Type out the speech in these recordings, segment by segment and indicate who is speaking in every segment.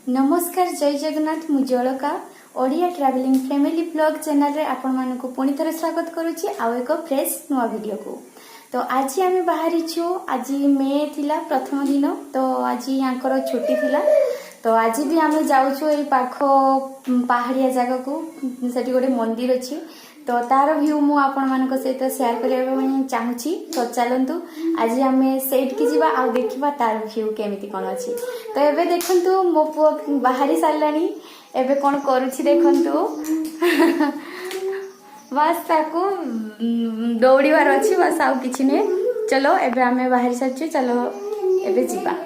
Speaker 1: नमस्कार जय जगन्नाथ मु जलका Odia travelling family vlog channel रे आपण मानक पुणी थरे स्वागत करुछि आ एक फ्रेश नुआ वीडियो को। तो आज आम बाहरी छु। आज मे थिला प्रथम दिन तो आज यांकर छुट्टी थिला तो आज भी आम जाऊँ ये पाख पहाड़िया जगह को सेठी गोटे मंदिर अच्छी तो तार व्यू मु आपण मानक सहित शेयर करने चाहूँगी। तो चलतु आज आम सेठ की जीवा आ देखा तार व्यू केमिति कौन अच्छी। तो एबे देखंतु मो पुओ बाहरी सारानी एबे कौन करुछि देखंतु बस ताकू दौड़ीबार अच्छी बस आउ किछि ने। चलो एबे आम बाहरी सारछु चलो एबे जीवा।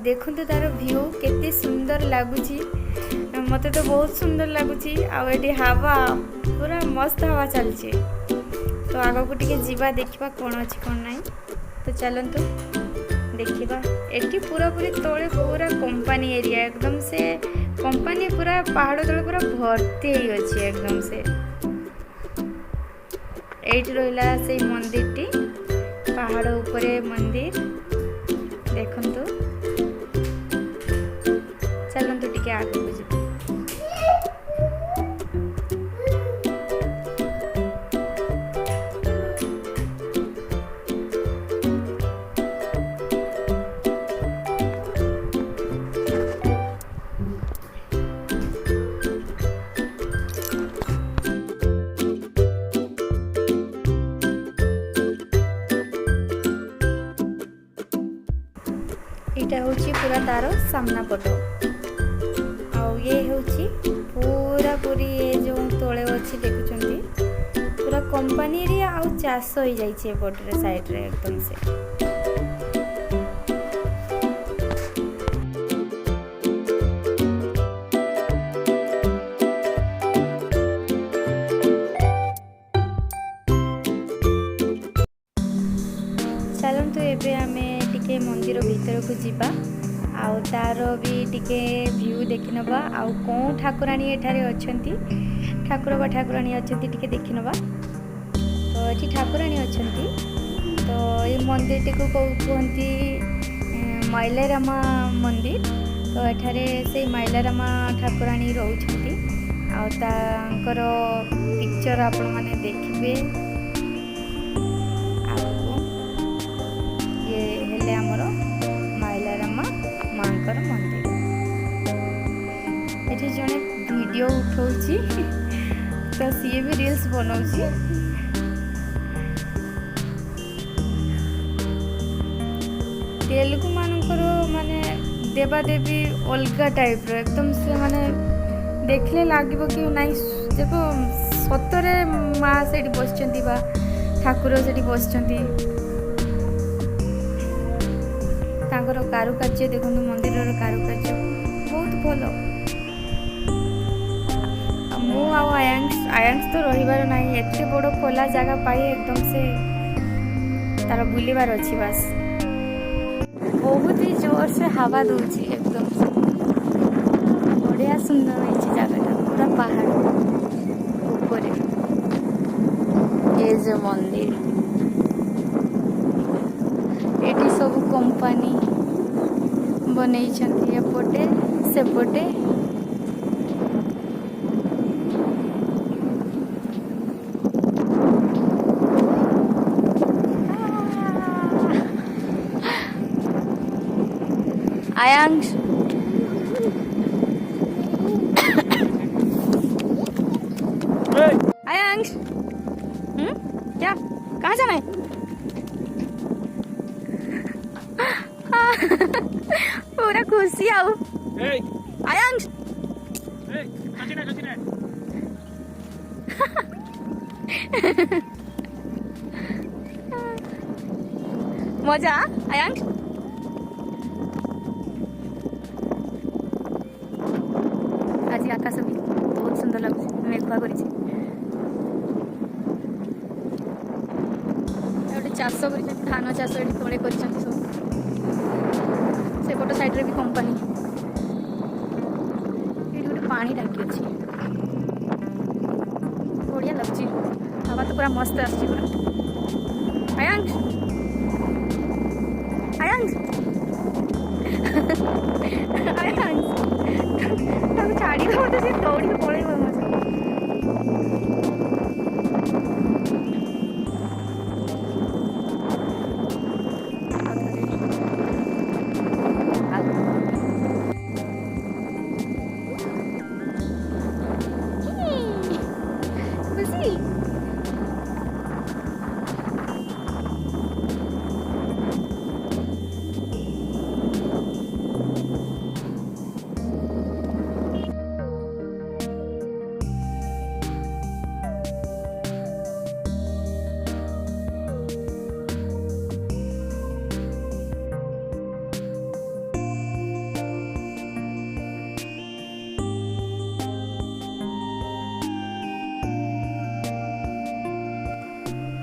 Speaker 1: देखु तार व्यू केते सुंदर लगुच मत तो बहुत सुंदर लगुच आठी हवा पूरा मस्त हवा चलचे। तो आग को टिके जीवा देखा कौन अच्छी कौन ना। तो चलतु देखा एटी पूरा पूरी तले पूरा कंपनी एरिया एकदम से कंपनी पूरा पहाड़ तले पूरा भर्ती अच्छी एकदम से। एटी रहा से मंदिर टी पहाड़ उपरे मंदिर देखंतु। चलतु टिके आगे बुझे इटा होची पूरा तार सामना पटो ये होची पूरा पूरी ये जो तोले अच्छी देखुंती पूरा कंपनी एरिया आउ चाष हो जाइए एपटे साइड रे एकदम से। चलतु एबे आमे टिके मंदिर भीतर को जीवा आउ तार भी टिके व्यू देखि नबा आउ कौन ठाकुराणी एठारे अछंती ठाकुर बा ठाकुराणी अछंती टिके देखि नबा। तो एठी ठाकुराणी अछंती तो ये मंदिर टिको कहती मailaram मंदिर। तो एठारे से mailaram ठाकुराणी रहउछंती आउ तांकर पिक्चर आपण माने देखिबे। ये हेले हमरो mailaram मांकर मंदिर। एठी जने वीडियो उठाउची तो सी भी रील्स बनाउची। तेलुगु मानकर माने देवा देवी अलगा टाइप रो एकदम से माने देखले लागिबो कि नाइ देखो सतरे माँ सेठी बसचंती बा ठाकुर सेठी बसचंती। तांकर कारुकार्य देखो मंदिर कारुकार्य बहुत भल। मु आयांस तो रहिबार नाही एते बड़ खोला जगह पाई एकदम से तार बुलिबार अच्छी बस बहुत ही जोर से हवा दूची एकदम से बढ़िया सुंदर है जगह पूरा पहाड़ ऊपर ये जो मंदिर एटी सब कंपनी बनई एपटे सेपटे आयांश आयांश क्या कहाँ जाना है? पूरा खुशी आओ आयांश मजा आयांश आज आकाश भी बहुत सुंदर लगुच मेघुआ कर चाष कर धान चाष ये तले कर सेपट साइड रे भी कंपनी ये गोटे पानी टाकी अच्छी बढ़िया लगुच हवा तो पूरा मस्त आसची पूरा आयांश आयांश आयांश छाड़ी दो तो दौड़ी पड़े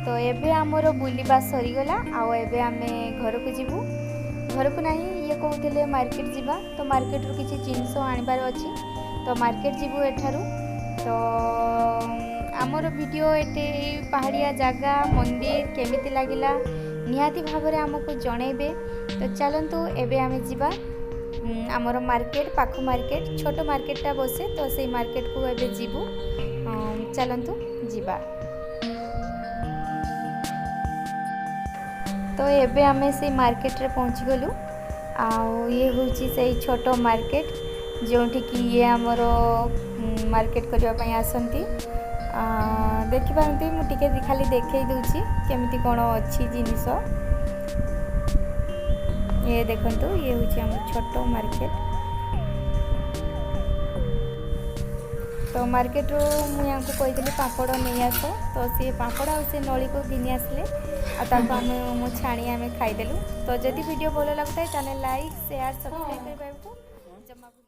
Speaker 1: तो एबे आमर बुलवा सरीगला आउ एबे आमे घर को जीवु घर को नहीं ये कहते मार्केट जीवा तो मार्केट रू किसी जिनस आनबार अच्छी तो मार्केट जीवु एठारू तो आमर वीडियो एटे पहाड़िया जगह मंदिर केमिति लागिला निहाती भाव में आमको जनइबे तो चलतु एबे आमे जीवा आमर मार्केट पाख मार्केट छोट मार्केटा बसे तो से मार्केट को एबे जीवु चलतु जीवा तो एबे आमे से मार्केट रे पहुँची गलु आउ ये होची से छोट मार्केट जोठी कि ये आमर मार्केट करबा पई आसंती देखि पारंती मु टिके खाली देखै दउची केमिति कोन अछि जिनिस ये देखंतु ये होची आमर छोट मार्केट तो मार्केट रो मु यांको कहिदली पापड़ नै आस तो से पापड़ आ से नळी को घिनी आसले आताको आमे मु छाणी आमे खाइदेलु तो जदि वीडियो भलो लगता है चैनल लाइक शेयर सब्सक्राइब करबा को जमा